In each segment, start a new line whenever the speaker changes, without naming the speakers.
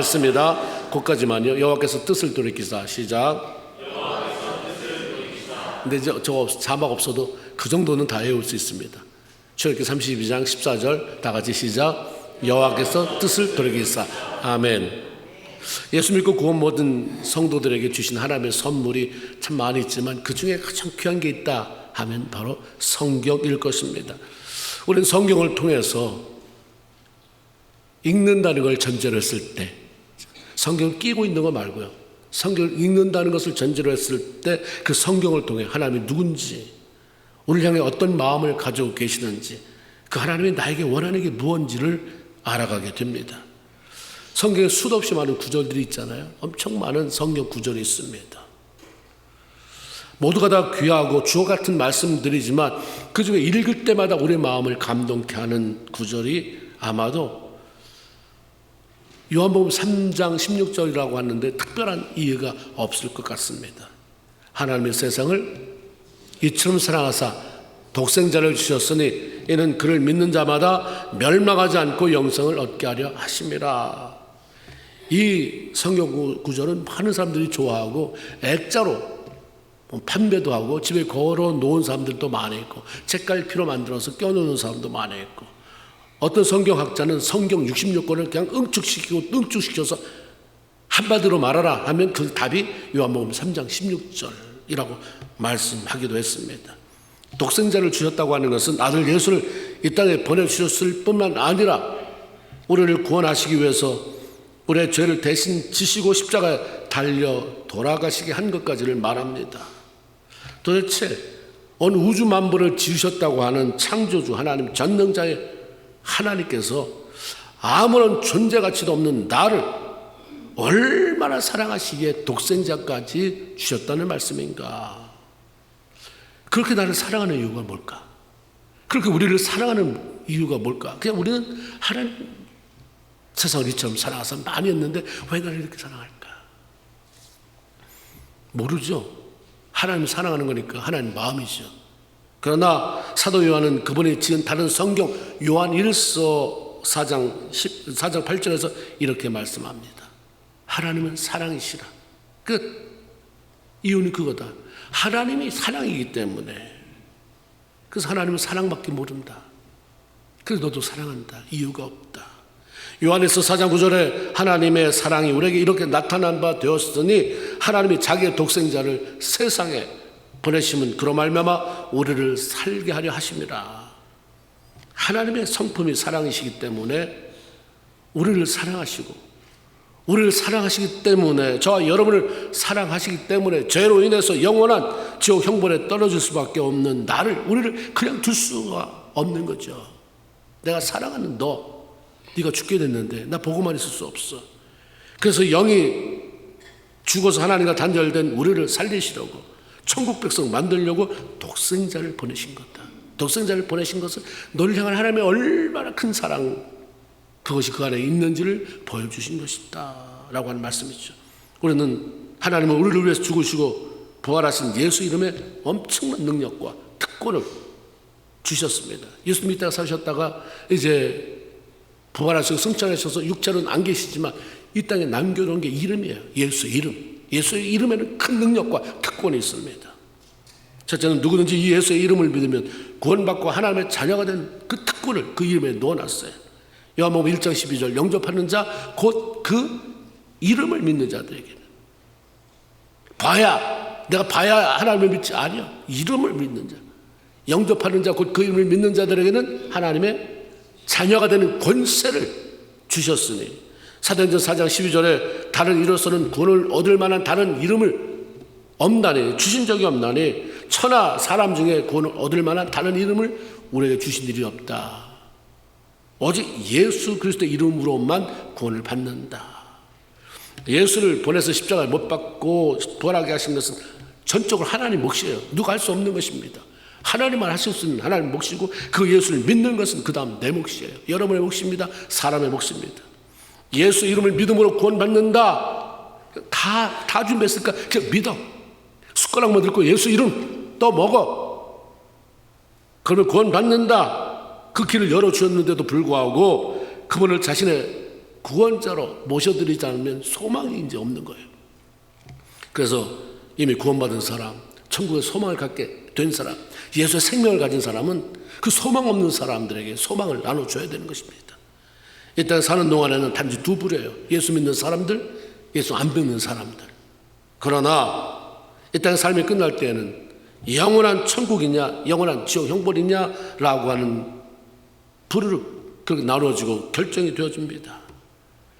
했습니다. 거기까지만요. 여호와께서 뜻을 돌이키사. 시작. 근데 저거 자막 없어도 그 정도는 다 외울 수 있습니다. 출애굽기 32장 14절 다 같이 시작. 여호와께서 뜻을 돌이키사. 아멘. 예수 믿고 구원 모든 성도들에게 주신 하나님의 선물이 참 많이 있지만 그 중에 가장 귀한 게 있다 하면 바로 성경일 것입니다. 우리는 성경을 통해서 읽는다는 걸 전제로 했을 때, 성경을 끼고 있는 거 말고요, 성경을 읽는다는 것을 전제로 했을 때 그 성경을 통해 하나님이 누군지, 우리를 향해 어떤 마음을 가지고 계시는지, 그 하나님이 나에게 원하는 게 무엇인지를 알아가게 됩니다. 성경에 수도 없이 많은 구절들이 있잖아요. 엄청 많은 성경 구절이 있습니다. 모두가 다 귀하고 주어 같은 말씀들이지만 그 중에 읽을 때마다 우리의 마음을 감동케 하는 구절이 아마도 요한복음 3장 16절이라고 하는데 특별한 이유가 없을 것 같습니다. 하나님의 세상을 이처럼 사랑하사 독생자를 주셨으니 이는 그를 믿는 자마다 멸망하지 않고 영생을 얻게 하려 하심이라. 이 성경 구절은 많은 사람들이 좋아하고 액자로 판매도 하고 집에 걸어 놓은 사람들도 많이 있고 책갈피로 만들어서 껴놓는 사람도 많이 있고, 어떤 성경학자는 성경 66권을 그냥 응축시켜서 한마디로 말하라 하면 그 답이 요한복음 3장 16절이라고 말씀하기도 했습니다. 독생자를 주셨다고 하는 것은 아들 예수를 이 땅에 보내주셨을 뿐만 아니라 우리를 구원하시기 위해서 우리의 죄를 대신 지시고 십자가에 달려 돌아가시게 한 것까지를 말합니다. 도대체 온 우주 만물을 지으셨다고 하는 창조주 하나님, 전능자의 하나님께서 아무런 존재 가치도 없는 나를 얼마나 사랑하시기에 독생자까지 주셨다는 말씀인가? 그렇게 나를 사랑하는 이유가 뭘까? 그렇게 우리를 사랑하는 이유가 뭘까? 그냥 우리는 하나님, 세상을 이처럼 사랑하사 많이 했는데 왜 나를 이렇게 사랑할까? 모르죠. 하나님 사랑하는 거니까 하나님 마음이죠. 그러나 사도 요한은 그분이 지은 다른 성경 요한 1서 4장 8절에서 이렇게 말씀합니다. 하나님은 사랑이시라. 끝. 이유는 그거다. 하나님이 사랑이기 때문에. 그래서 하나님은 사랑밖에 모른다. 그래서 너도 사랑한다. 이유가 없다. 요한에서 4장 9절에 하나님의 사랑이 우리에게 이렇게 나타난 바 되었으니 하나님이 자기의 독생자를 세상에 보내심은 그로 말미암아 우리를 살게 하려 하심이라. 하나님의 성품이 사랑이시기 때문에 우리를 사랑하시고, 우리를 사랑하시기 때문에, 저와 여러분을 사랑하시기 때문에 죄로 인해서 영원한 지옥 형벌에 떨어질 수밖에 없는 나를, 우리를 그냥 둘 수가 없는 거죠. 내가 사랑하는 너, 네가 죽게 됐는데 나 보고만 있을 수 없어. 그래서 영이 죽어서 하나님과 단절된 우리를 살리시려고, 천국 백성 만들려고 독생자를 보내신 거다. 독생자를 보내신 것은 너를 향한 하나님의 얼마나 큰 사랑, 그것이 그 안에 있는지를 보여주신 것이다 라고 하는 말씀이죠. 우리는 하나님은 우리를 위해서 죽으시고 부활하신 예수 이름에 엄청난 능력과 특권을 주셨습니다. 예수님 이 땅에 사셨다가 이제 부활하시고 승천하셔서 육체로는 안 계시지만 이 땅에 남겨놓은 게 이름이에요. 예수의 이름. 예수의 이름에는 큰 능력과 특권이 있습니다. 첫째는 누구든지 이 예수의 이름을 믿으면 구원받고 하나님의 자녀가 된 그 특권을 그 이름에 넣어놨어요. 요한복음 1장 12절 영접하는 자 곧 그 이름을 믿는 자들에게는, 내가 봐야 하나님을 믿지 아니요, 이름을 믿는 자, 영접하는 자 곧 그 이름을 믿는 자들에게는 하나님의 자녀가 되는 권세를 주셨으니, 사도행전 4장 12절에 다른 이로서는 구원을 얻을 만한 다른 이름을 없나니, 주신 적이 없나니 천하 사람 중에 구원을 얻을 만한 다른 이름을 우리에게 주신 일이 없다. 오직 예수 그리스도의 이름으로만 구원을 받는다. 예수를 보내서 십자가에 못 박고 부활하게 하신 것은 전적으로 하나님 몫이에요. 누가 할 수 없는 것입니다. 하나님만 하실 수 있는 하나님 몫이고, 그 예수를 믿는 것은 그 다음 내 몫이에요. 여러분의 몫입니다. 사람의 몫입니다. 예수 이름을 믿음으로 구원받는다. 다 준비했을까? 그냥 믿어. 숟가락만 들고 예수 이름 또 먹어. 그러면 구원받는다. 그 길을 열어주셨는데도 불구하고 그분을 자신의 구원자로 모셔드리지 않으면 소망이 이제 없는 거예요. 그래서 이미 구원받은 사람, 천국의 소망을 갖게 된 사람, 예수의 생명을 가진 사람은 그 소망 없는 사람들에게 소망을 나눠줘야 되는 것입니다. 이 땅에 사는 동안에는 단지 두 부류예요. 예수 믿는 사람들, 예수 안 믿는 사람들. 그러나 이 땅의 삶이 끝날 때에는 영원한 천국이냐 영원한 지옥 형벌이냐라고 하는 부류로 그렇게 나눠지고 결정이 되어집니다.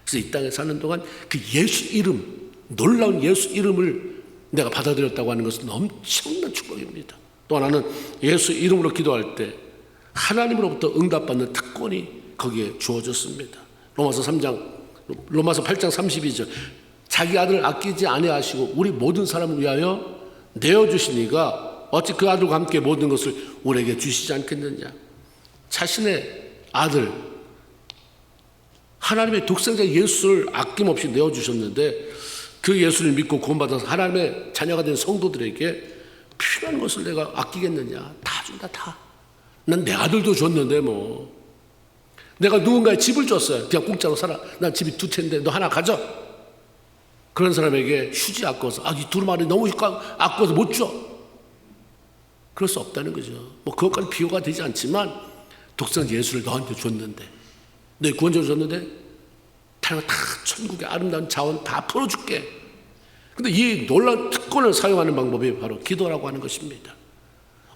그래서 이 땅에 사는 동안 그 예수 이름, 놀라운 예수 이름을 내가 받아들였다고 하는 것은 엄청난 축복입니다. 또 하나는 예수 이름으로 기도할 때 하나님으로부터 응답받는 특권이 거기에 주어졌습니다. 로마서 8장 32절. 자기 아들을 아끼지 아니하시고 우리 모든 사람을 위하여 내어주시니가 어찌 그 아들과 함께 모든 것을 우리에게 주시지 않겠느냐. 자신의 아들, 하나님의 독생자 예수를 아낌없이 내어주셨는데 그 예수를 믿고 구원받아서 하나님의 자녀가 된 성도들에게 필요한 것을 내가 아끼겠느냐. 다 준다, 다. 난 내 아들도 줬는데 뭐. 내가 누군가의 집을 줬어요. 그냥 공짜로 살아. 난 집이 2채인데 너 하나 가져. 그런 사람에게 휴지 아까워서 이 두루마리 너무 아까워서 못 줘. 그럴 수 없다는 거죠. 뭐 그것까지 비교가 되지 않지만 독생자 예수를 너한테 줬는데, 너의 구원자를 줬는데 다 천국의 아름다운 자원 다 풀어줄게. 근데 이 놀라운 특권을 사용하는 방법이 바로 기도라고 하는 것입니다.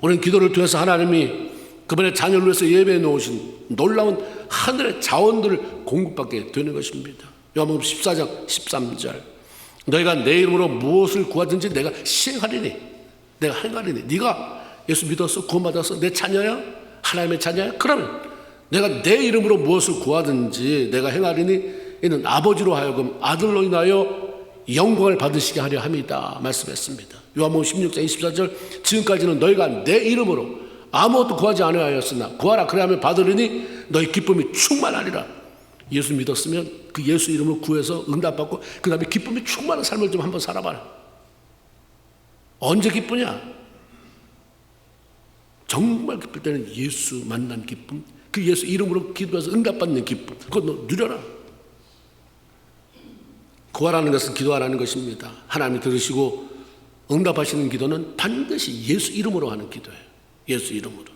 우리는 기도를 통해서 하나님이 그분의 자녀를 위해서 예배해 놓으신 놀라운 하늘의 자원들을 공급받게 되는 것입니다. 요한복음 14장 13절. 너희가 내 이름으로 무엇을 구하든지 내가 시행하리니, 내가 행하리니. 네가 예수 믿어서 구원받아서 내 자녀야? 하나님의 자녀야? 그러면 내가 내 이름으로 무엇을 구하든지 내가 행하리니 이는 아버지로 하여금 아들로 인하여 영광을 받으시게 하려 함이다 말씀했습니다. 요한복음 16장 24절. 지금까지는 너희가 내 이름으로 아무것도 구하지 아니하였으나 구하라 그리하면 받으리니 너희 기쁨이 충만하리라. 예수 믿었으면 그 예수 이름으로 구해서 응답받고 그 다음에 기쁨이 충만한 삶을 좀 한번 살아봐라. 언제 기쁘냐? 정말 기쁠 때는 예수 만난 기쁨, 그 예수 이름으로 기도해서 응답받는 기쁨, 그거 너 누려라. 구하라는 것은 기도하라는 것입니다. 하나님이 들으시고 응답하시는 기도는 반드시 예수 이름으로 하는 기도예요. 예수 이름으로.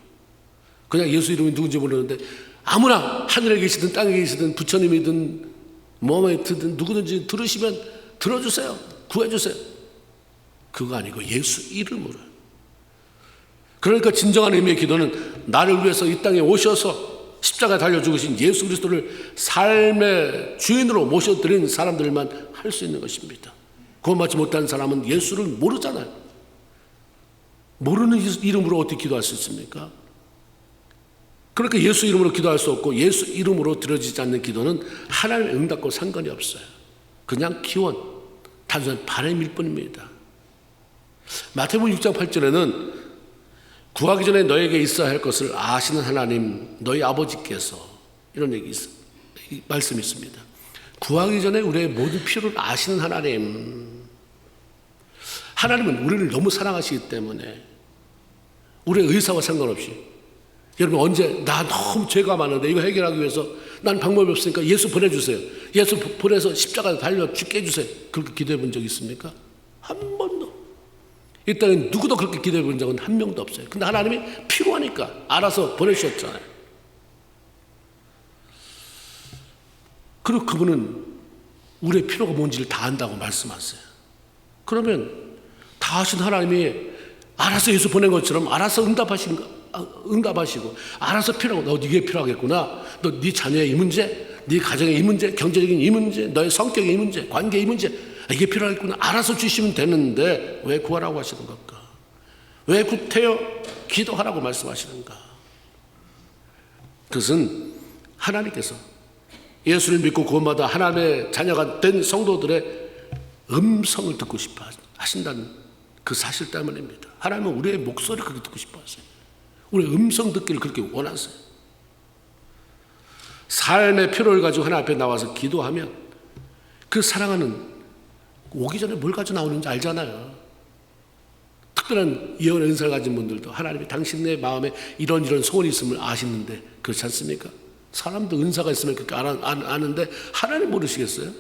그냥 예수 이름이 누군지 모르는데 아무나 하늘에 계시든 땅에 계시든 부처님이든 모하메드든 누구든지 들으시면 들어주세요. 구해주세요. 그거 아니고 예수 이름으로. 그러니까 진정한 의미의 기도는 나를 위해서 이 땅에 오셔서 십자가에 달려 죽으신 예수 그리스도를 삶의 주인으로 모셔드린 사람들만 할 수 있는 것입니다. 구원받지 못한 사람은 예수를 모르잖아요. 모르는 이름으로 어떻게 기도할 수 있습니까? 그러니까 예수 이름으로 기도할 수 없고 예수 이름으로 드려지지 않는 기도는 하나님의 응답과 상관이 없어요. 그냥 기원, 단순한 바람일 뿐입니다. 마태복음 6장 8절에는 구하기 전에 너에게 있어야 할 것을 아시는 하나님 너희 아버지께서, 이런 말씀이 있습니다. 구하기 전에 우리의 모든 필요를 아시는 하나님. 하나님은 우리를 너무 사랑하시기 때문에 우리의 의사와 상관없이, 여러분 언제 나 너무 죄가 많은데 이거 해결하기 위해서 난 방법이 없으니까 예수 보내주세요. 예수 보내서 십자가에 달려 죽게 해주세요. 그렇게 기도해 본 적 있습니까? 한 번도. 이 땅에 누구도 그렇게 기도해 본 적은 한 명도 없어요. 근데 하나님이 필요하니까 알아서 보내주셨잖아요. 그리고 그분은 우리의 필요가 뭔지를 다 안다고 말씀하세요. 그러면 다 하신 하나님이 알아서 예수 보낸 것처럼 알아서 응답하시고 알아서 필요하고, 너 이게 필요하겠구나, 너 네 자녀의 이 문제, 네 가정의 이 문제, 경제적인 이 문제, 너의 성격의 이 문제, 관계의 이 문제, 이게 필요하겠구나, 알아서 주시면 되는데 왜 구하라고 하시는 걸까? 왜 구태여 기도하라고 말씀하시는가? 그것은 하나님께서 예수를 믿고 구원받아 하나님의 자녀가 된 성도들의 음성을 듣고 싶어 하신다는 그 사실 때문입니다. 하나님은 우리의 목소리를 그렇게 듣고 싶어 하세요. 우리의 음성 듣기를 그렇게 원하세요. 삶의 필요를 가지고 하나님 앞에 나와서 기도하면 그 사랑하는, 오기 전에 뭘 가지고 나오는지 알잖아요. 특별한 예언의 은사를 가진 분들도 하나님이 당신의 마음에 이런 소원이 있음을 아시는데 그렇지 않습니까? 사람도 은사가 있으면 그렇게 아는데 하나님 모르시겠어요?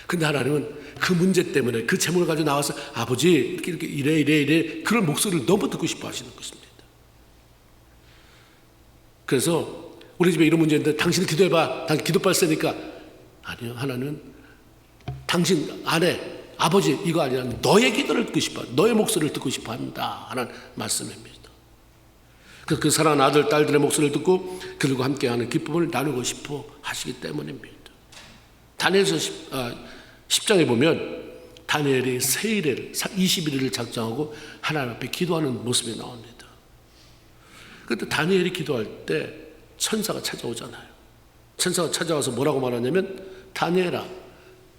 근데 하나님은 그 문제 때문에 그 제목을 가지고 나와서 아버지 이렇게 이래 그런 목소리를 너무 듣고 싶어 하시는 것입니다. 그래서 우리 집에 이런 문제인데 당신 기도해봐. 당신 기도빨 세니까. 아니요. 하나님은 당신 아내 아버지 이거 아니라 너의 기도를 듣고 싶어, 너의 목소리를 듣고 싶어 한다 하는 말씀입니다. 그 사랑하는 아들 딸들의 목소리를 듣고 그들과 함께하는 기쁨을 나누고 싶어 하시기 때문입니다. 다니엘서 10장에 보면 다니엘이 세일을 21일을 작정하고 하나님 앞에 기도하는 모습이 나옵니다. 그런데 다니엘이 기도할 때 천사가 찾아오잖아요. 천사가 찾아와서 뭐라고 말하냐면 다니엘아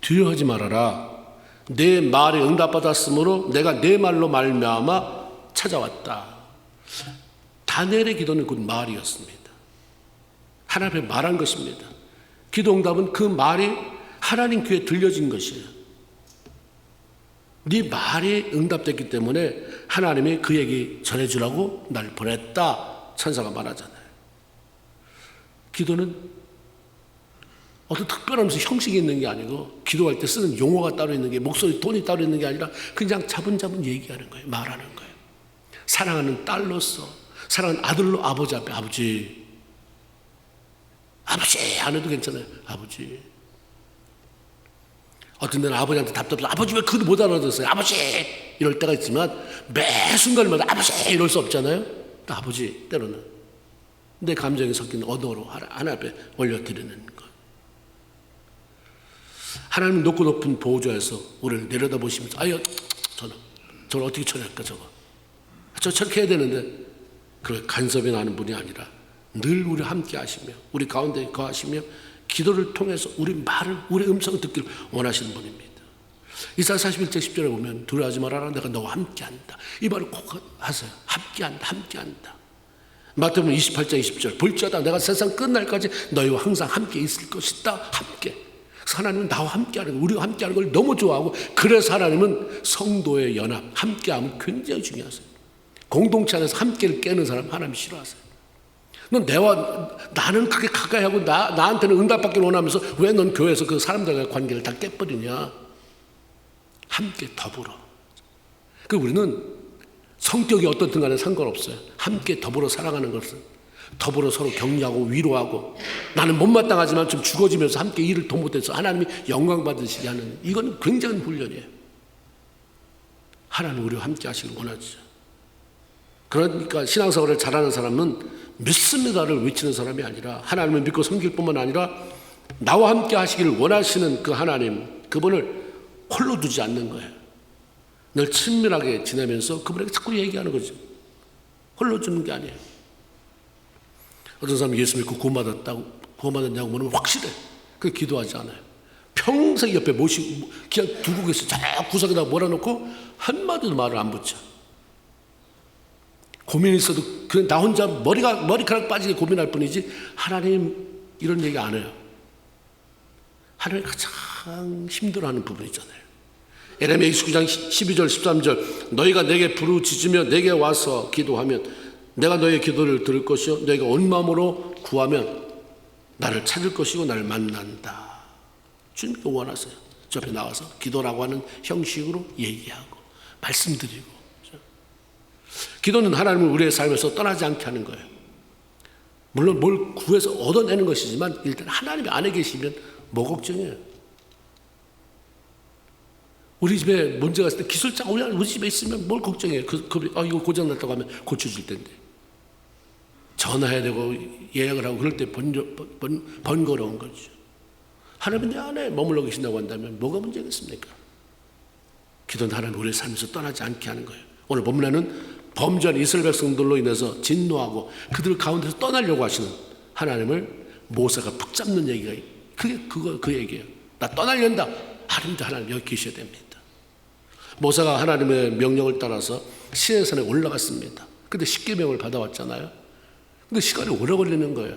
두려워하지 말아라. 내 말에 응답받았으므로 내가 내 말로 말미암아 찾아왔다. 다니엘의 기도는 곧 말이었습니다. 하나님 앞에 말한 것입니다. 기도 응답은 그 말이 하나님 귀에 들려진 것이에요. 네 말이 응답됐기 때문에 하나님이 그에게 전해주라고 날 보냈다. 천사가 말하잖아요. 기도는 어떤 특별한 무슨 형식이 있는 게 아니고 기도할 때 쓰는 용어가 따로 있는 게 목소리 톤이 따로 있는 게 아니라 그냥 차분차분 얘기하는 거예요. 말하는 거예요. 사랑하는 딸로서 사랑하는 아들로 아버지 앞에 아버지 안 해도 괜찮아요. 아버지. 어떤 데는 아버지한테 답답해서 아버지 왜 그걸 못 알아들었어요. 아버지 이럴 때가 있지만 매 순간마다 아버지 이럴 수 없잖아요. 또 아버지 때로는 내 감정이 섞인 언어로 하나님 앞에 올려드리는 것. 하나님 높고 높은 보호자에서 우리를 내려다보시면서 아유 저는 어떻게 처리할까 저거 저렇게 해야 되는데 그 간섭이 나는 분이 아니라 늘 우리 함께 하시며 우리 가운데 거하시며 기도를 통해서 우리 말을 우리 음성을 듣기를 원하시는 분입니다. 이사야 41장 10절에 보면 두려워하지 말아라 내가 너와 함께한다. 이 말을 꼭 하세요. 함께한다. 마태복음 28장 20절 볼지어다 내가 세상 끝날까지 너희와 항상 함께 있을 것이다. 함께. 하나님은 나와 함께하는 거, 우리와 함께하는 걸 너무 좋아하고 그래서 하나님은 성도의 연합, 함께함은 굉장히 중요하세요. 공동체 안에서 함께를 깨는 사람 하나님 싫어하세요. 넌 나는 그렇게 가까이 하고 나한테는 응답받기를 원하면서 왜 넌 교회에서 그 사람들과의 관계를 다 깨버리냐. 함께 더불어. 우리는 성격이 어떻든 간에 상관없어요. 함께 더불어 살아가는 것은 더불어 서로 격려하고 위로하고 나는 못마땅하지만 좀 죽어지면서 함께 일을 더 못해서 하나님이 영광 받으시게 하는 이건 굉장한 훈련이에요. 하나님 우리와 함께 하시길 원하죠. 그러니까 신앙생활을 잘하는 사람은 믿습니다를 외치는 사람이 아니라 하나님을 믿고 섬길 뿐만 아니라 나와 함께 하시기를 원하시는 그 하나님 그분을 홀로 두지 않는 거예요. 늘 친밀하게 지내면서 그분에게 자꾸 얘기하는 거죠. 홀로 주는 게 아니에요. 어떤 사람이 예수 믿고 구원받았냐고 물으면 확실해. 그게 기도하지 않아요. 평생 옆에 모시고 그냥 두고 계세요. 저 구석에다 몰아놓고 한마디도 말을 안 붙여. 고민이 있어도 그냥 나 혼자 머리카락 빠지게 고민할 뿐이지 하나님 이런 얘기 안 해요. 하나님 가장 힘들어하는 부분이 있잖아요. 에레미야 29장 12절 13절 너희가 내게 부르짖으며 내게 와서 기도하면 내가 너희의 기도를 들을 것이요 너희가 온 마음으로 구하면 나를 찾을 것이고 나를 만난다. 주님께 원하세요. 저 앞에 나와서 기도라고 하는 형식으로 얘기하고 말씀드리고 기도는 하나님을 우리의 삶에서 떠나지 않게 하는 거예요. 물론 뭘 구해서 얻어내는 것이지만 일단 하나님이 안에 계시면 뭐 걱정해요. 우리 집에 문제가 있을 때 기술자가 우리 집에 있으면 뭘 걱정해요. 이거 고장났다고 하면 고쳐줄 텐데. 전화해야 되고 예약을 하고 그럴 때 번거로운 거죠. 하나님은 내 안에 머물러 계신다고 한다면 뭐가 문제겠습니까? 기도는 하나님 우리의 삶에서 떠나지 않게 하는 거예요. 오늘 본문에는 범죄한 이스라엘 백성들로 인해서 진노하고 그들 가운데서 떠나려고 하시는 하나님을 모세가 붙잡는 얘기가 그 얘기예요. 나 떠나려한다. 하나님 여기 계셔야 됩니다. 모세가 하나님의 명령을 따라서 시내산에 올라갔습니다. 근데 십계명을 받아왔잖아요. 근데 시간이 오래 걸리는 거예요.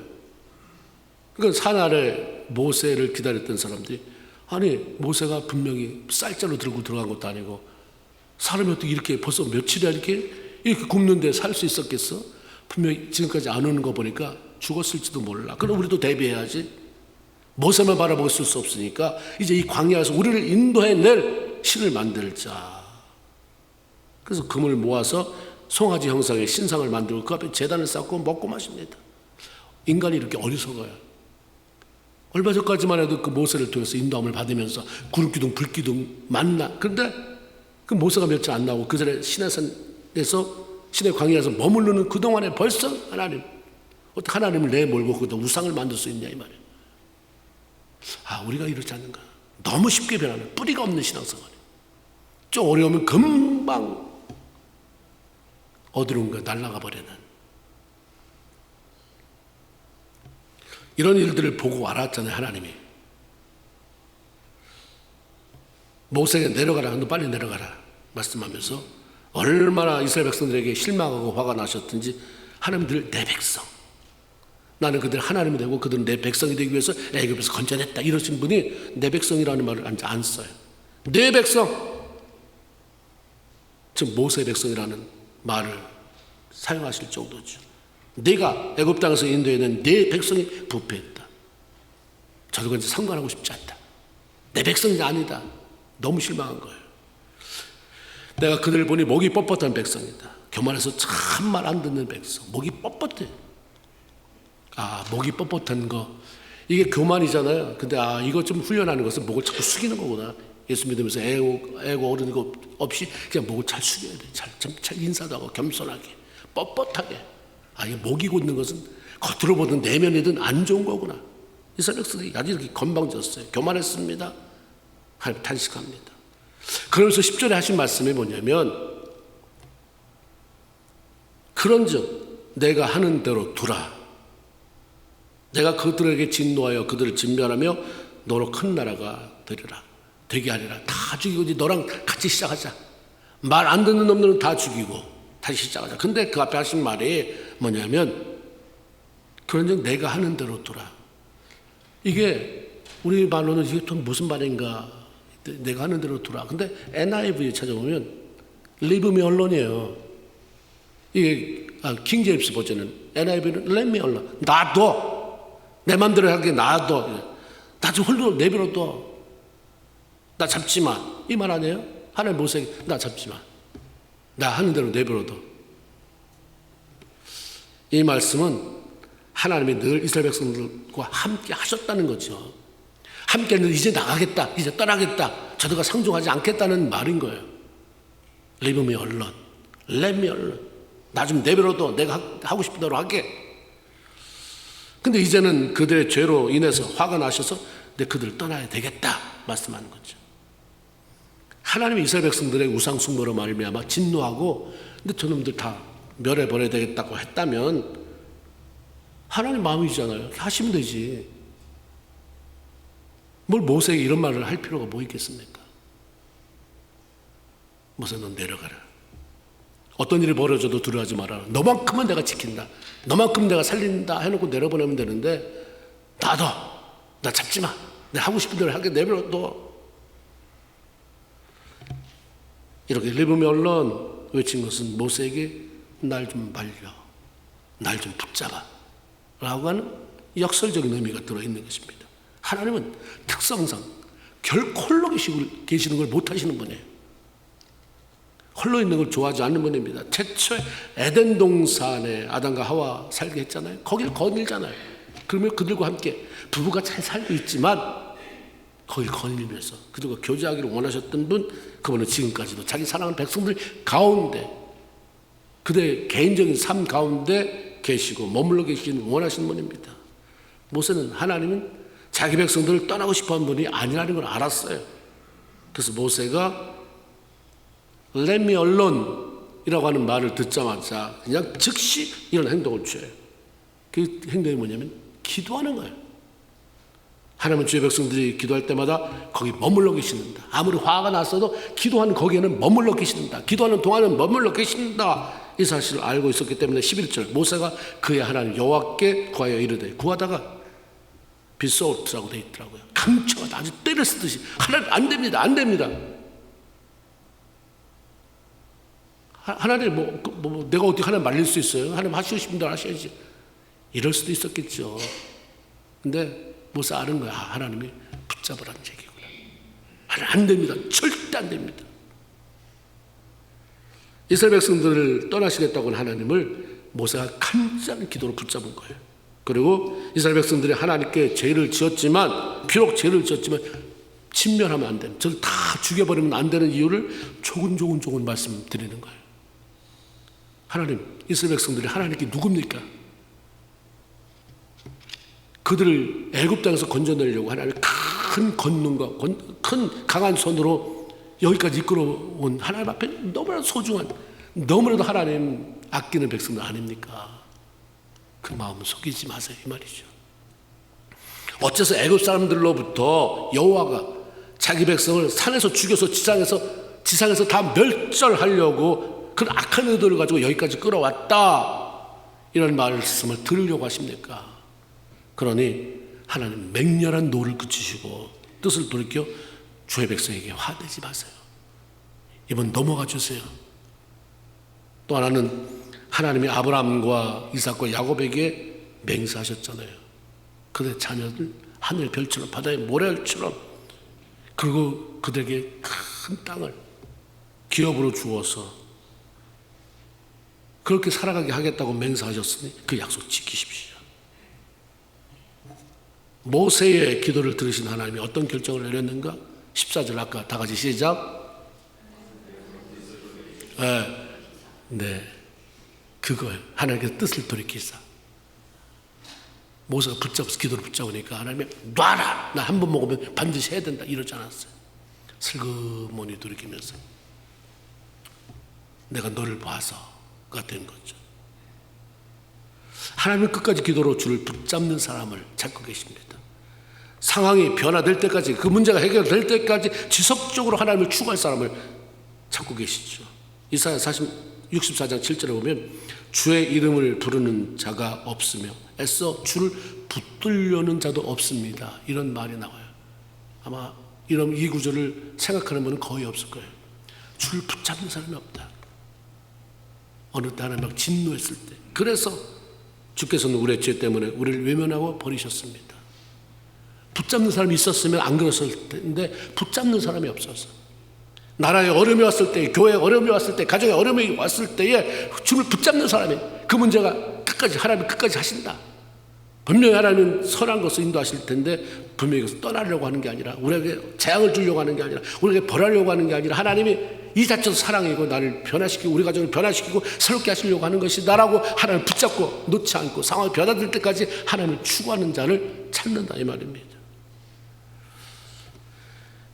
그러니까 산 아래 모세를 기다렸던 사람들이 아니 모세가 분명히 쌀자루 들고 들어간 것도 아니고 사람이 어떻게 이렇게 벌써 며칠이나 이렇게 굶는데 살 수 있었겠어? 분명히 지금까지 안 오는 거 보니까 죽었을지도 몰라. 그럼 우리도 대비해야지. 모세만 바라보고 있을 수 없으니까 이제 이 광야에서 우리를 인도해낼 신을 만들자. 그래서 금을 모아서 송아지 형상의 신상을 만들고 그 앞에 제단을 쌓고 먹고 마십니다. 인간이 이렇게 어리석어요. 얼마 전까지만 해도 그 모세를 통해서 인도함을 받으면서 구름기둥 불기둥 만나. 그런데 그 모세가 며칠 안 나오고 그 전에 시내산에서 신의 광야에서 머무르는 그동안에 벌써 하나님, 어떻게 하나님을 내몰고 거기다 우상을 만들 수 있냐 이 말이에요. 우리가 이렇지 않는가. 너무 쉽게 변하는 뿌리가 없는 신앙생활이에요. 좀 어려우면 금방 어디론가 날아가 버리는 이런 일들을 보고 알았잖아요. 하나님이 모세에게 내려가라, 너 빨리 내려가라 말씀하면서 얼마나 이스라엘 백성들에게 실망하고 화가 나셨든지 하나님 늘 내 백성, 나는 그들 하나님이 되고 그들은 내 백성이 되기 위해서 애굽에서 건져냈다 이러신 분이 내 백성이라는 말을 안 써요. 내 백성, 즉 모세 백성이라는 말을 사용하실 정도죠. 내가 애굽 땅에서 인도해낸 내 백성이 부패했다. 저도 그런지 상관하고 싶지 않다. 내 백성이 아니다. 너무 실망한 거예요. 내가 그들을 보니 목이 뻣뻣한 백성이다. 교만해서 참 말 안 듣는 백성. 목이 뻣뻣해. 목이 뻣뻣한 거, 이게 교만이잖아요. 근데 이거 좀 훈련하는 것은 목을 자꾸 숙이는 거구나. 예수 믿으면서 애고 어른 거 없이 그냥 목을 잘 숙여야 돼. 잘 인사도 하고 겸손하게 뻣뻣하게. 이게 목이 굳는 것은 겉으로 보든 내면이든 안 좋은 거구나. 이스라엘 백성들이 아주 이렇게 건방졌어요. 교만했습니다. 하나님 탄식합니다. 그러면서 10절에 하신 말씀이 뭐냐면, 그런즉 내가 하는 대로 두라. 내가 그들에게 진노하여 그들을 진멸하며 너로 큰 나라가 되게 하리라. 다 죽이고 이제 너랑 같이 시작하자. 말 안 듣는 놈들은 다 죽이고 다시 시작하자. 근데 그 앞에 하신 말이 뭐냐면, 그런즉 내가 하는 대로 두라. 이게 우리 말로는 이게 또 무슨 말인가. 내가 하는 대로 두라. 근데 NIV에 찾아보면 Leave me alone이에요. 이게 킹 제임스 버전은 NIV는 Let me alone. 놔둬. 내 맘대로 하게 놔둬. 나 좀 홀로 내버려둬. 나 잡지 마. 이 말 아니에요? 하나님 모세에게 나 잡지 마. 나 하는 대로 내버려둬. 이 말씀은 하나님이 늘 이스라엘 백성들과 함께 하셨다는 거죠. 함께는 이제 나가겠다, 이제 떠나겠다, 저들과 상종하지 않겠다는 말인 거예요. Leave me alone, let me alone. 나 좀 내버려둬. 내가 하고 싶은 대로 할게. 근데 이제는 그들의 죄로 인해서 화가 나셔서 그들을 떠나야 되겠다 말씀하는 거죠. 하나님이 이스라엘 백성들의 우상 숭배로 말미암아 진노하고, 근데 저놈들 다 멸해버려야 되겠다고 했다면 하나님 마음이잖아요. 하시면 되지. 뭘 모세에게 이런 말을 할 필요가 뭐 있겠습니까? 모세, 넌 내려가라. 어떤 일이 벌어져도 두려워하지 말아라. 너만큼은 내가 지킨다. 너만큼 내가 살린다 해놓고 내려보내면 되는데, 놔둬. 나 잡지 마. 내가 하고 싶은 대로 하게 내버려둬. 이렇게 Leave me alone 외친 것은 모세에게 날 좀 말려, 날 좀 붙잡아 라고 하는 역설적인 의미가 들어있는 것입니다. 하나님은 특성상 결코 홀로 계시는 걸 못하시는 분이에요. 홀로 있는 걸 좋아하지 않는 분입니다. 최초에 에덴 동산에 아담과 하와 살게 했잖아요. 거기를 거닐잖아요. 그러면 그들과 함께 부부가 잘 살고 있지만 거기를 거닐면서 그들과 교제하기를 원하셨던 분, 그분은 지금까지도 자기 사랑하는 백성들 가운데, 그들의 개인적인 삶 가운데 계시고 머물러 계시기를 원하시는 분입니다. 모세는, 하나님은 자기 백성들을 떠나고 싶어하는 분이 아니라는 걸 알았어요. 그래서 모세가 Let me alone 이라고 하는 말을 듣자마자 그냥 즉시 이런 행동을 취해요. 그 행동이 뭐냐면 기도하는 거예요. 하나님은 주의 백성들이 기도할 때마다 거기 머물러 계신다. 아무리 화가 났어도 기도하는 거기에는 머물러 계신다. 기도하는 동안은 머물러 계신다. 이 사실을 알고 있었기 때문에 11절 모세가 그의 하나님 여호와께 구하여 이르되, 구하다가 비소트라고 되어 있더라고요. 강청하다, 아주 때를 쓰듯이. 하나님 안 됩니다, 안 됩니다. 하나님 내가 어떻게 하나님 말릴 수 있어요? 하나님 하시고 싶은 대로 하셔야지. 이럴 수도 있었겠죠. 근데 모세 아는 거야. 하나님이 붙잡으라는 얘기구나. 안 됩니다. 절대 안 됩니다. 이스라엘 백성들을 떠나시겠다고 한 하나님을 모세가 간절한 기도로 붙잡은 거예요. 그리고 이스라엘 백성들이 하나님께 죄를 지었지만, 비록 죄를 지었지만 진멸하면 안 되는, 저를 다 죽여버리면 안 되는 이유를 조금 말씀드리는 거예요. 하나님, 이스라엘 백성들이 하나님께 누굽니까? 그들을 애굽 땅에서 건져내려고 하나님 큰 권능과 큰 강한 손으로 여기까지 이끌어온 하나님 앞에 너무나 소중한, 너무나도 하나님 아끼는 백성들 아닙니까? 그 마음 속이지 마세요, 이 말이죠. 어째서 애굽 사람들로부터 여호와가 자기 백성을 산에서 죽여서 지상에서 다 멸절하려고 그런 악한 의도를 가지고 여기까지 끌어왔다, 이런 말씀을 들으려고 하십니까? 그러니 하나님 맹렬한 노를 그치시고 뜻을 돌이켜 주의 백성에게 화내지 마세요. 이번 넘어가 주세요. 또 하나는 하나님이 아브라함과 이삭과 야곱에게 맹세하셨잖아요. 그들의 자녀들 하늘 별처럼 바다의 모래알처럼, 그리고 그들에게 큰 땅을 기업으로 주어서 그렇게 살아가게 하겠다고 맹세하셨으니 그 약속 지키십시오. 모세의 기도를 들으신 하나님이 어떤 결정을 내렸는가? 14절 아까 다 같이 시작. 네, 그거예요. 하나님께서 뜻을 돌이키사. 모세가 기도를 붙잡으니까 하나님이 놔라, 나 한 번 먹으면 반드시 해야 된다, 이러지 않았어요. 슬그머니 돌이키면서 내가 너를 봐서가 된 거죠. 하나님은 끝까지 기도로 주를 붙잡는 사람을 찾고 계십니다. 상황이 변화될 때까지, 그 문제가 해결될 때까지 지속적으로 하나님을 추구할 사람을 찾고 계시죠. 이사야 64장 7절에 보면 주의 이름을 부르는 자가 없으며 애써 주를 붙들려는 자도 없습니다, 이런 말이 나와요. 아마 이 구절을 생각하는 분은 거의 없을 거예요. 주를 붙잡는 사람이 없다. 어느 때 하나님 막 진노했을 때. 그래서 주께서는 우리의 죄 때문에 우리를 외면하고 버리셨습니다. 붙잡는 사람이 있었으면 안 그랬을 텐데 붙잡는 사람이 없어서, 나라에 어려움이 왔을 때, 교회에 어려움이 왔을 때, 가정에 어려움이 왔을 때에 주를 붙잡는 사람이, 그 문제가 하나님이 끝까지 하신다. 분명히 하나님은 선한 것을 인도하실 텐데 분명히 그것을 떠나려고 하는 게 아니라, 우리에게 재앙을 주려고 하는 게 아니라, 우리에게 벌하려고 하는 게 아니라, 하나님이 이 자체도 사랑이고 나를 변화시키고 우리 가정을 변화시키고 새롭게 하시려고 하는 것이다라고 하나님을 붙잡고 놓지 않고 상황이 변화될 때까지 하나님을 추구하는 자를 찾는다, 이 말입니다.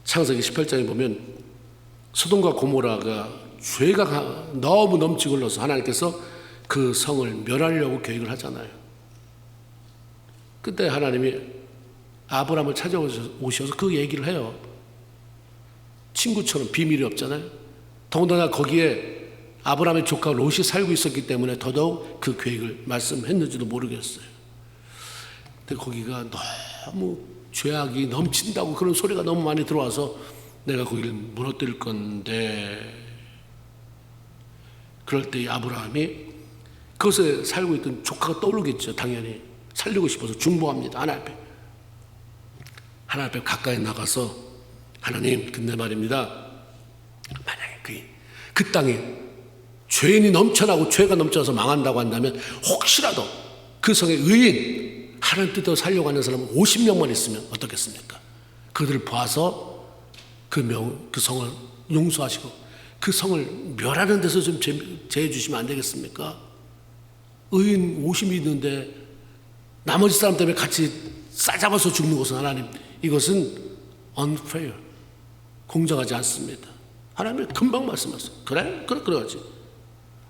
창세기 18장에 보면 소돔과 고모라가 죄가 너무 넘치고 흘러서 하나님께서 그 성을 멸하려고 계획을 하잖아요. 그때 하나님이 아브라함을 찾아오셔서 그 얘기를 해요. 친구처럼, 비밀이 없잖아요. 더군다나 거기에 아브라함의 조카 롯이 살고 있었기 때문에 더더욱 그 계획을 말씀했는지도 모르겠어요. 근데 거기가 너무 죄악이 넘친다고 그런 소리가 너무 많이 들어와서 내가 거기를 무너뜨릴 건데, 그럴 때 아브라함이 그것에 살고 있던 조카가 떠오르겠죠. 당연히 살리고 싶어서 중보합니다. 하나님 앞에 가까이 나가서, 하나님, 근데 말입니다, 만약에 그 땅에 죄인이 넘쳐나고 죄가 넘쳐서 망한다고 한다면 혹시라도 그 성의 의인, 하나님 뜻대로 살려고 하는 사람은 50명만 있으면 어떻겠습니까? 그들을 봐서 그 성을 용서하시고 그 성을 멸하는 데서 좀 제해 주시면 안 되겠습니까? 의인 50이 있는데 나머지 사람 때문에 같이 싸잡아서 죽는 것은, 하나님, 이것은 unfair, 공정하지 않습니다. 하나님이 금방 말씀하세요. 그래가지.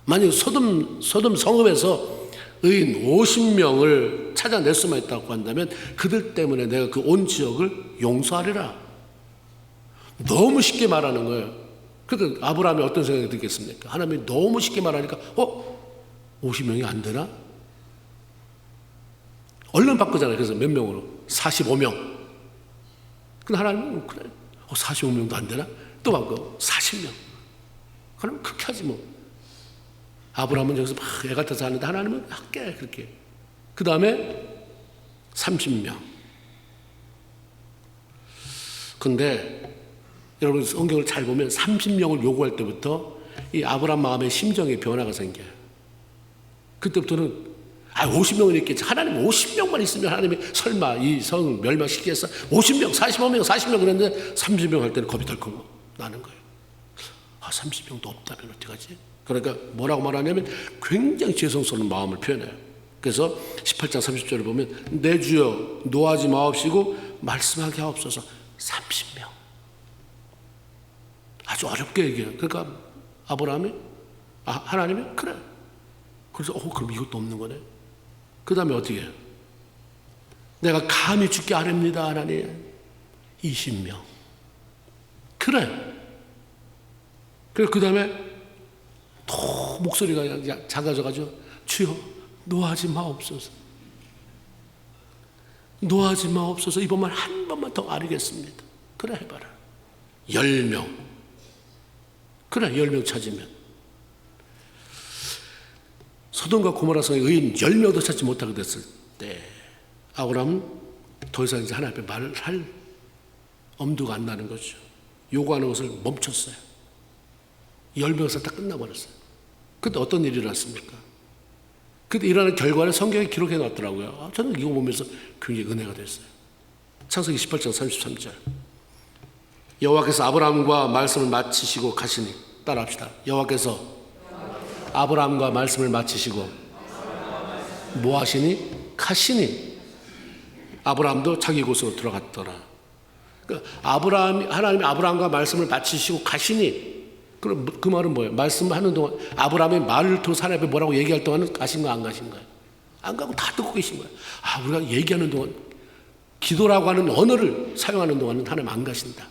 만약 소돔 성읍에서 의인 50명을 찾아낼 수만 있다고 한다면 그들 때문에 내가 그 온 지역을 용서하리라. 너무 쉽게 말하는 거예요. 그러니까 아브라함이 어떤 생각이 들겠습니까? 하나님이 너무 쉽게 말하니까 50명이 안 되나? 얼른 바꾸잖아요. 그래서 몇 명으로? 45명. 근데 하나님은 그래, 45명도 안 되나? 또 바꿔 40명. 하나님 그렇게 하지 뭐. 아브라함은 여기서 막 애 같아서 하는데 하나님은 할게, 그렇게. 그 다음에 30명. 근데 여러분 성경을 잘 보면 30명을 요구할 때부터 이 아브라함 마음에 심정의 변화가 생겨요. 그때부터는 50명은 있겠지. 하나님 50명만 있으면 하나님이 설마 이 성 멸망시키겠어? 50명, 45명, 40명 그랬는데 30명 할 때는 겁이 덜컥 나는 거예요. 30명도 없다면 어떡하지? 그러니까 뭐라고 말하냐면 굉장히 죄송스러운 마음을 표현해요. 그래서 18장 30절을 보면 내 주여 노하지 마옵시고 말씀하게 하옵소서. 30명. 아주 어렵게 얘기해요. 그러니까 아브라함이 하나님이 그래. 그래서 그럼 이것도 없는 거네. 그 다음에 어떻게 해요? 내가 감히 죽게 아뢰옵니다 하나님. 20명. 그래. 그 다음에 또 목소리가 작아져가지고 주여 노하지 마옵소서. 노하지 마옵소서. 이번만 한 번만 더 아뢰겠습니다. 그래 해봐라. 10명. 그래 10명 찾으면 소돔과 고모라 성의 의인 10명도 찾지 못하게 됐을 때 아브라함은 더 이상 이제 하나님 앞에 말을 할 엄두가 안 나는 거죠. 요구하는 것을 멈췄어요. 10명에서 다 끝나버렸어요. 그때 어떤 일이 일어났습니까? 그때 일어난 결과를 성경에 기록해 놨더라고요. 저는 이거 보면서 굉장히 은혜가 됐어요. 창세기 18장 33절. 여호와께서 아브라함과 말씀을 마치시고 가시니, 따라합시다. 여호와께서 아브라함과 말씀을 마치시고 뭐 하시니? 가시니. 아브라함도 자기 곳으로 들어갔더라. 그러니까 하나님이 아브라함과 말씀을 마치시고 가시니, 그럼 그 말은 뭐예요? 말씀하는 동안 아브라함의 말을 통해서 하나님 앞에 뭐라고 얘기할 동안은 가신 거야, 안 가신 거야? 안 가고 다 듣고 계신 거야. 우리가 얘기하는 동안, 기도라고 하는 언어를 사용하는 동안은 하나님 안 가신다.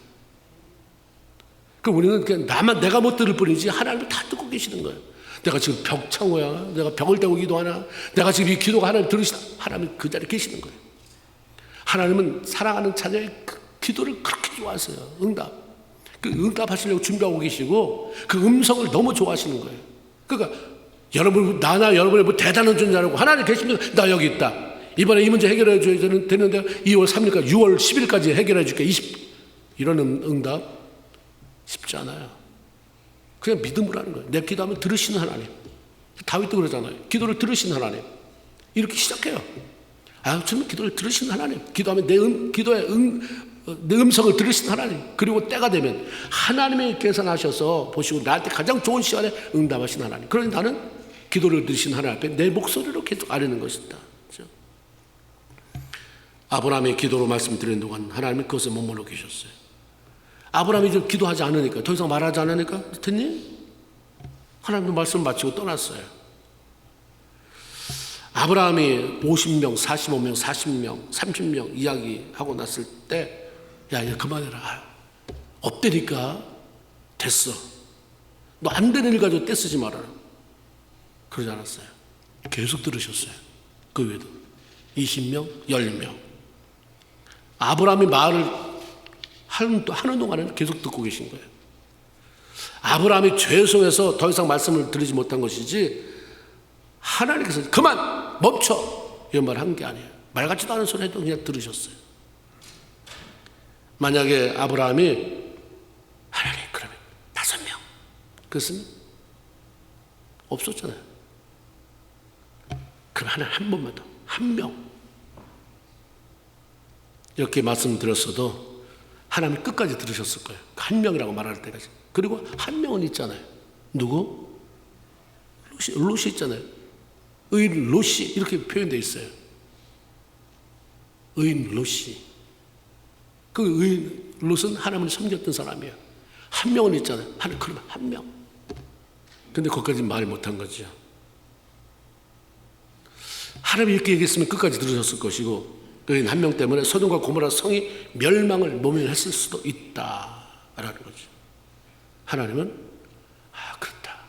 그럼 우리는 그냥 내가 못 들을 뿐이지 하나님이 다 듣고 계시는 거예요. 내가 지금 벽창호야, 내가 벽을 대고 기도하나, 내가 지금 이 기도가 하나님 들으시나, 하나님은 그 자리에 계시는 거예요. 하나님은 사랑하는 자녀의 기도를 그렇게 좋아하세요. 그 응답하시려고 준비하고 계시고 그 음성을 너무 좋아하시는 거예요. 그러니까 나나 여러분이 뭐 대단한 존재라고 하나님 계십니다. 나 여기 있다. 이번에 이 문제 해결해 줘야 되는데 2월 3일까지 6월 10일까지 해결해 줄게. 이런 응답 쉽지 않아요. 그냥 믿음으로 하는 거예요. 내 기도하면 들으시는 하나님. 다윗도 그러잖아요. 기도를 들으시는 하나님. 이렇게 시작해요. 저는 기도를 들으시는 하나님. 기도하면 내 음성을 들으시는 하나님. 그리고 때가 되면 하나님이 계산하셔서 보시고 나한테 가장 좋은 시간에 응답하시는 하나님. 그러니 나는 기도를 들으시는 하나님 앞에 내 목소리로 계속 아뢰는 것이다. 그렇죠? 아브라함의 기도로 말씀드리는 동안 하나님이 그것에 머물러 계셨어요. 아브라함이 이제 기도하지 않으니까, 더 이상 말하지 않으니까, 듣니? 하나님도 말씀 마치고 떠났어요. 아브라함이 50명, 45명, 40명, 30명 이야기하고 났을 때, 이제 그만해라. 없대니까 됐어. 너 안 되는 일 가지고 떼쓰지 말아라. 그러지 않았어요. 계속 들으셨어요. 그 외에도 20명, 10명. 아브라함이 말을 하는 동안에는 계속 듣고 계신 거예요. 아브라함이 죄송해서 더 이상 말씀을 드리지 못한 것이지 하나님께서 그만 멈춰 이런 말 한 게 아니에요. 말 같지도 않은 소리 해도 그냥 들으셨어요. 만약에 아브라함이 하나님 그러면 5명 그랬으면 없었잖아요. 그럼 하나님 한 번만 더, 1명 이렇게 말씀드렸어도 하나님 끝까지 들으셨을 거예요. 1명이라고 말할 때까지. 그리고 1명은 있잖아요. 누구? 롯이 있잖아요. 의인 롯이 이렇게 표현되어 있어요. 의인 롯이. 그 의인 롯은 하나님을 섬겼던 사람이에요. 1명은 있잖아요. 그러면 1명. 근데 거기까지 말 못한 거죠. 하나님이 이렇게 얘기했으면 끝까지 들으셨을 것이고 의인 1명 때문에 소돔과 고모라 성이 멸망을 모면했을 수도 있다라는 거죠. 하나님은 그렇다.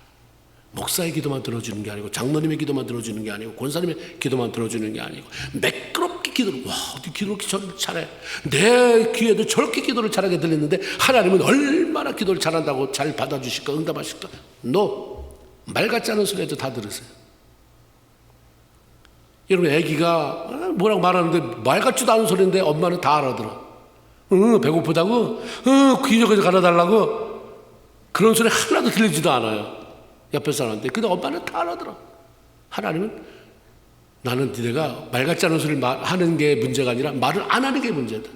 목사의 기도만 들어주는 게 아니고 장로님의 기도만 들어주는 게 아니고 권사님의 기도만 들어주는 게 아니고 매끄럽게 기도를 어떻게 기도를 저렇게 잘해. 내 귀에도 저렇게 기도를 잘하게 들리는데 하나님은 얼마나 기도를 잘한다고 잘 받아주실까 응답하실까. 말 같지 않은 소리에도 다 들으세요. 여러분, 애기가 뭐라고 말하는데 말 같지도 않은 소리인데 엄마는 다 알아들어. 응, 배고프다고? 응, 기저귀 갈아달라고? 그런 소리 하나도 들리지도 않아요, 옆에 사람한테. 근데 엄마는 다 알아들어. 하나님은 나는 니네가 말 같지 않은 소리를 하는 게 문제가 아니라 말을 안 하는 게 문제다.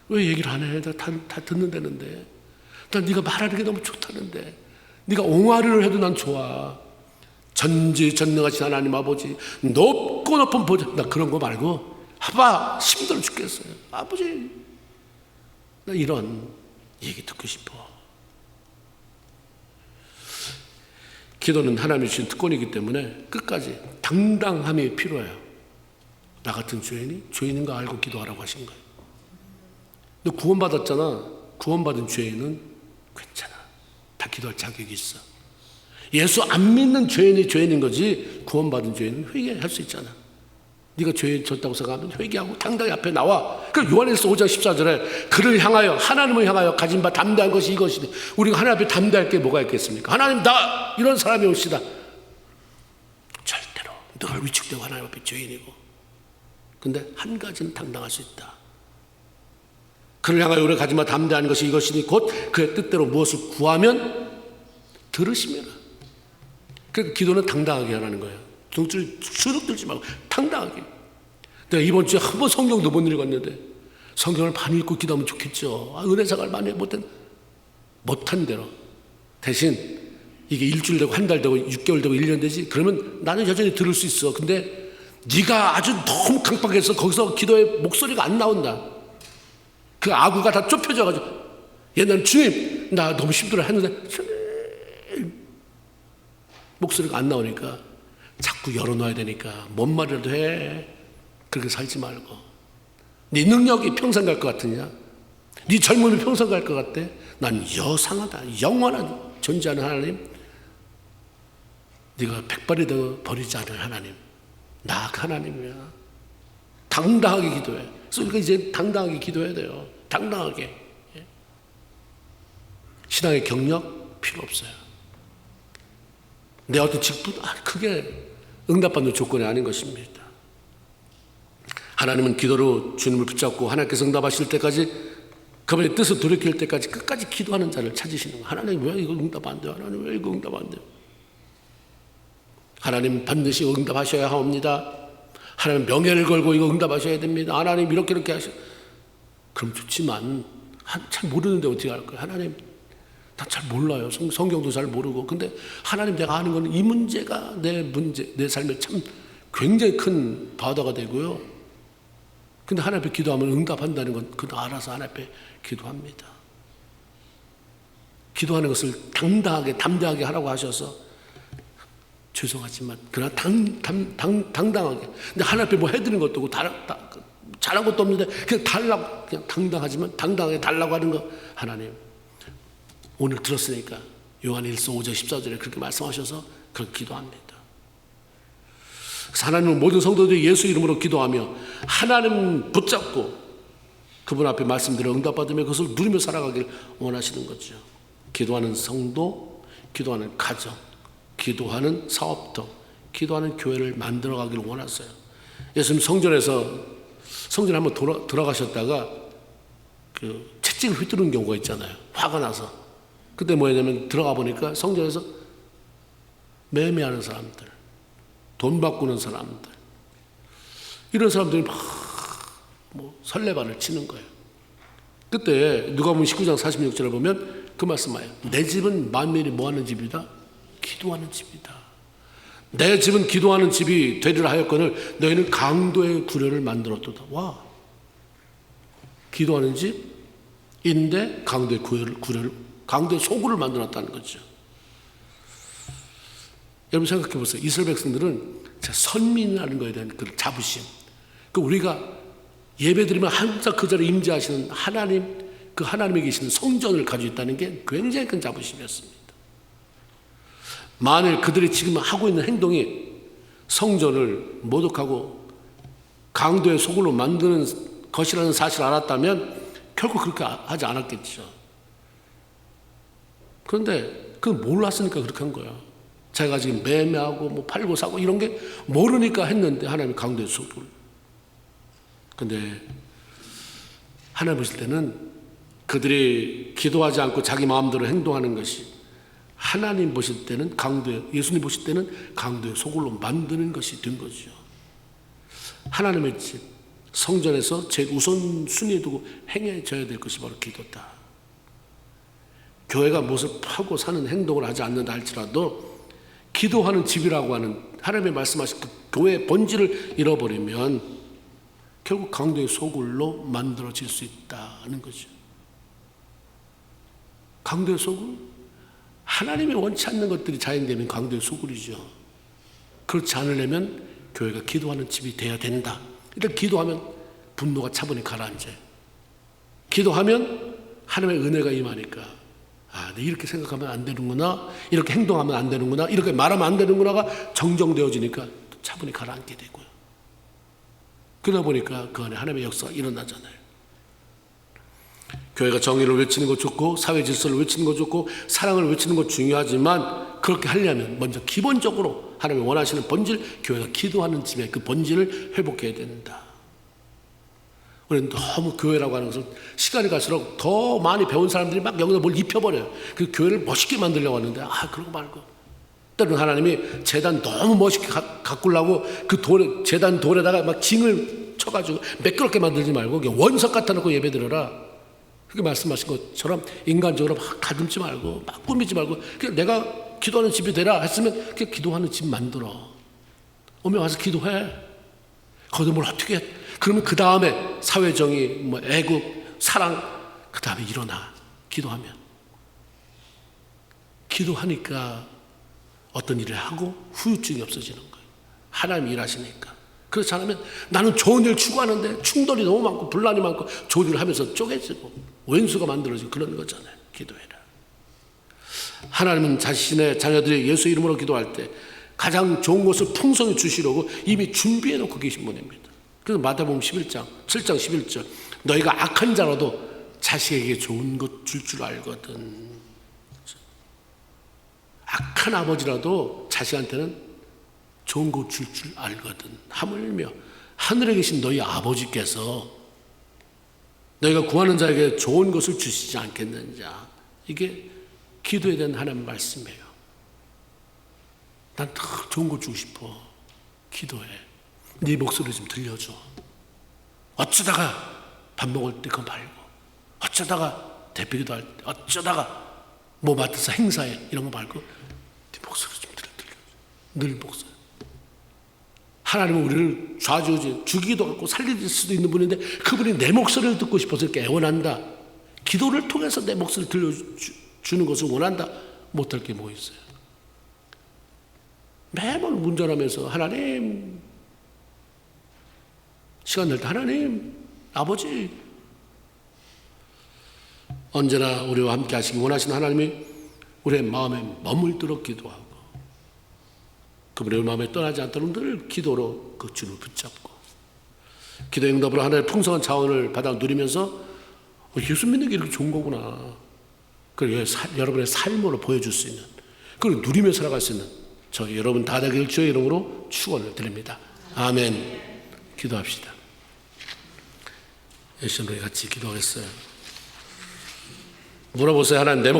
왜 얘기를 안 해? 다 듣는다는데. 난 네가 말하는 게 너무 좋다는데. 네가 옹알이를 해도 난 좋아. 전지전능하신 하나님 아버지, 높고 높은 보좌. 나 그런 거 말고 아빠 힘들어 죽겠어요. 아버지, 나 이런 얘기 듣고 싶어. 기도는 하나님이 주신 특권이기 때문에 끝까지 당당함이 필요해요. 나 같은 죄인인 거 알고 기도하라고 하신 거예요. 너 구원받았잖아. 구원받은 죄인은 괜찮아. 다 기도할 자격이 있어. 예수 안 믿는 죄인이 죄인인 거지, 구원받은 죄인은 회개할 수 있잖아. 네가 죄 졌다고 생각하면 회개하고 당당히 앞에 나와. 그 요한일서 5장 14절에 그를 향하여, 하나님을 향하여 가진 바 담대한 것이 이것이니, 우리가 하나님 앞에 담대할 게 뭐가 있겠습니까? 하나님, 나 이런 사람이 옵시다. 절대로 늘 위축되고 하나님 앞에 죄인이고. 근데 한 가지는 당당할 수 있다. 그를 향하여 우리가 가진 바 담대한 것이 이것이니 곧 그의 뜻대로 무엇을 구하면 들으시면. 그러니까 기도는 당당하게 하라는 거예요. 등줄 주눅 들지 말고 당당하게. 내가 이번 주에 한 번 성경도 못 읽었는데 성경을 많이 읽고 기도하면 좋겠죠. 은혜사를 많이 못한 대로. 대신 이게 일주일 되고 한 달 되고 6개월 되고 1년 되지, 그러면 나는 여전히 들을 수 있어. 근데 네가 아주 너무 강박해서 거기서 기도의 목소리가 안 나온다. 그 아구가 다 좁혀져가지고, 옛날에 주님 나 너무 힘들어 했는데 목소리가 안 나오니까 자꾸 열어놔야 되니까 뭔 말이라도 해. 그렇게 살지 말고. 네 능력이 평생 갈 것 같으냐? 네 젊음이 평생 갈 것 같대? 난 여상하다, 영원한 존재하는 하나님, 네가 백발이 되어 버리지 않을 하나님, 나 그 하나님이야. 당당하게 기도해. 그래서 우리가 이제 당당하게 기도해야 돼요. 당당하게. 신앙의 경력 필요 없어요. 내 어떤 직분, 그게 응답받는 조건이 아닌 것입니다. 하나님은 기도로 주님을 붙잡고 하나님께서 응답하실 때까지, 그분의 뜻을 돌이킬 때까지 끝까지 기도하는 자를 찾으시는 거예요. 하나님 왜 이거 응답 안 돼요? 하나님 왜 이거 응답 안 돼요? 하나님 반드시 응답하셔야 합니다. 하나님 명예를 걸고 이거 응답하셔야 됩니다. 하나님 이렇게 하셔. 그럼 좋지만 잘 모르는데 어떻게 할 거예요? 하나님 나 잘 몰라요. 성경도 잘 모르고. 근데 하나님, 내가 아는 건 이 문제가 내 문제, 내 삶에 참 굉장히 큰 바다가 되고요. 근데 하나님 앞에 기도하면 응답한다는 건 그도 알아서 하나님 앞에 기도합니다. 기도하는 것을 당당하게 담대하게 하라고 하셔서 죄송하지만 그러나 당당하게. 근데 하나님 앞에 뭐 해드리는 것도 없고 잘한 것도 없는데 그냥 달라고, 그냥 당당하지만 당당하게 달라고 하는 거. 하나님 오늘 들었으니까 요한일서 5장 14절에 그렇게 말씀하셔서 그렇게 기도합니다. 그래서 하나님은 모든 성도들이 예수 이름으로 기도하며 하나님 붙잡고 그분 앞에 말씀드려 응답받으며 그것을 누리며 살아가길 원하시는 거죠. 기도하는 성도, 기도하는 가정, 기도하는 사업터, 기도하는 교회를 만들어가길 원하세요. 예수님 성전에 한번 들어가셨다가 그 채찍을 휘두르는 경우가 있잖아요. 화가 나서. 그때 뭐냐면 들어가 보니까 성전에서 매매하는 사람들, 돈 바꾸는 사람들, 이런 사람들이 막 설레발을 치는 거예요. 그때 누가복음 19장 46절을 보면 그 말씀이에요. 내 집은 만민이 뭐하는 집이다? 기도하는 집이다. 내 집은 기도하는 집이 되리라 하였거늘 너희는 강도의 구려를 만들었도다. 와, 기도하는 집인데 강도의 강도의 소굴을 만들었다는 거죠. 여러분 생각해 보세요. 이스라엘 백성들은 선민이라는 것에 대한 그 자부심, 그 우리가 예배드리면 항상 그 자리에 임재하시는 하나님, 그 하나님에 계시는 성전을 가지고 있다는 게 굉장히 큰 자부심이었습니다. 만일 그들이 지금 하고 있는 행동이 성전을 모독하고 강도의 소굴로 만드는 것이라는 사실을 알았다면 결코 그렇게 하지 않았겠죠. 그런데 그건 몰랐으니까 그렇게 한 거야. 자기가 지금 매매하고 뭐 팔고 사고 이런 게 모르니까 했는데 하나님이 강도의 소굴. 근데 하나님 보실 때는 그들이 기도하지 않고 자기 마음대로 행동하는 것이 하나님 보실 때는 예수님 보실 때는 강도의 소굴로 만드는 것이 된 거죠. 하나님의 집, 성전에서 제일 우선순위에 두고 행해져야 될 것이 바로 기도다. 교회가 무엇을 파고 사는 행동을 하지 않는다 할지라도 기도하는 집이라고 하는 하나님의 말씀하신 그 교회의 본질을 잃어버리면 결국 강도의 소굴로 만들어질 수 있다는 거죠. 강도의 소굴? 하나님이 원치 않는 것들이 자연되면 강도의 소굴이죠. 그렇지 않으려면 교회가 기도하는 집이 되어야 된다. 일단 기도하면 분노가 차분히 가라앉아요. 기도하면 하나님의 은혜가 임하니까 내 이렇게 생각하면 안 되는구나, 이렇게 행동하면 안 되는구나, 이렇게 말하면 안 되는구나가 정정되어지니까 차분히 가라앉게 되고요. 그러다 보니까 그 안에 하나님의 역사가 일어나잖아요. 교회가 정의를 외치는 것 좋고 사회 질서를 외치는 것 좋고 사랑을 외치는 것 중요하지만 그렇게 하려면 먼저 기본적으로 하나님이 원하시는 본질, 교회가 기도하는 집의 그 본질을 회복해야 된다. 우리는 너무 교회라고 하는 것을 시간이 갈수록 더 많이 배운 사람들이 막 여기다 뭘 입혀버려요. 그 교회를 멋있게 만들려고 하는데 그러고 말고 때로는 하나님이 재단 너무 멋있게 가꾸려고 그 재단 돌에다가 막 징을 쳐가지고 매끄럽게 만들지 말고 원석 갖다 놓고 예배 드려라. 그렇게 말씀하신 것처럼 인간적으로 막 가듬지 말고 막 꾸미지 말고 그냥 내가 기도하는 집이 되라 했으면 그냥 기도하는 집 만들어. 오면 와서 기도해. 거기서 뭘 어떻게 해. 그러면 그 다음에 사회정의, 뭐 애국, 사랑 그 다음에 일어나. 기도하면. 기도하니까 어떤 일을 하고 후유증이 없어지는 거예요. 하나님이 일하시니까. 그렇지 않으면 나는 좋은 일 추구하는데 충돌이 너무 많고 분란이 많고 좋은 일을 하면서 쪼개지고 왼수가 만들어지고 그런 거잖아요. 기도해라. 하나님은 자신의 자녀들이 예수 이름으로 기도할 때 가장 좋은 것을 풍성히 주시려고 이미 준비해 놓고 계신 분입니다. 그래서 마태복음 11장 7장 11절 너희가 악한 자라도 자식에게 좋은 것 줄 줄 알거든. 악한 아버지라도 자식한테는 좋은 것 줄 줄 알거든. 하물며 하늘에 계신 너희 아버지께서 너희가 구하는 자에게 좋은 것을 주시지 않겠느냐. 이게 기도에 대한 하나님의 말씀이에요. 난 더 좋은 거 주고 싶어. 기도해. 네 목소리 좀 들려줘. 어쩌다가 밥 먹을 때 그거 말고 어쩌다가 대표기도 할 때 어쩌다가 뭐 맡아서 행사에 이런 거 말고 네 목소리 좀 들려줘. 늘 목소리. 하나님은 우리를 좌지우지 죽이기도 하고 살릴 수도 있는 분인데 그분이 내 목소리를 듣고 싶어서 이렇게 애원한다. 기도를 통해서 내 목소리를 들려주는 것을 원한다. 못할 게 뭐 있어요. 매번 운전하면서 하나님 시간 날 때 하나님 아버지 언제나 우리와 함께 하시기 원하시는 하나님이 우리의 마음에 머물도록 기도하고 그분의 마음에 떠나지 않도록 늘 기도로 그 주를 붙잡고 기도 응답으로 하나님의 풍성한 자원을 받아 누리면서 예수 믿는 게 이렇게 좋은 거구나. 그리고 여러분의 삶으로 보여줄 수 있는 그리고 누리며 살아갈 수 있는 저 여러분 다 되길 주의 이름으로 축원을 드립니다. 아멘. 기도합시다. 예수님 우리 같이 기도하겠어요. 물어보세요. 하나님 내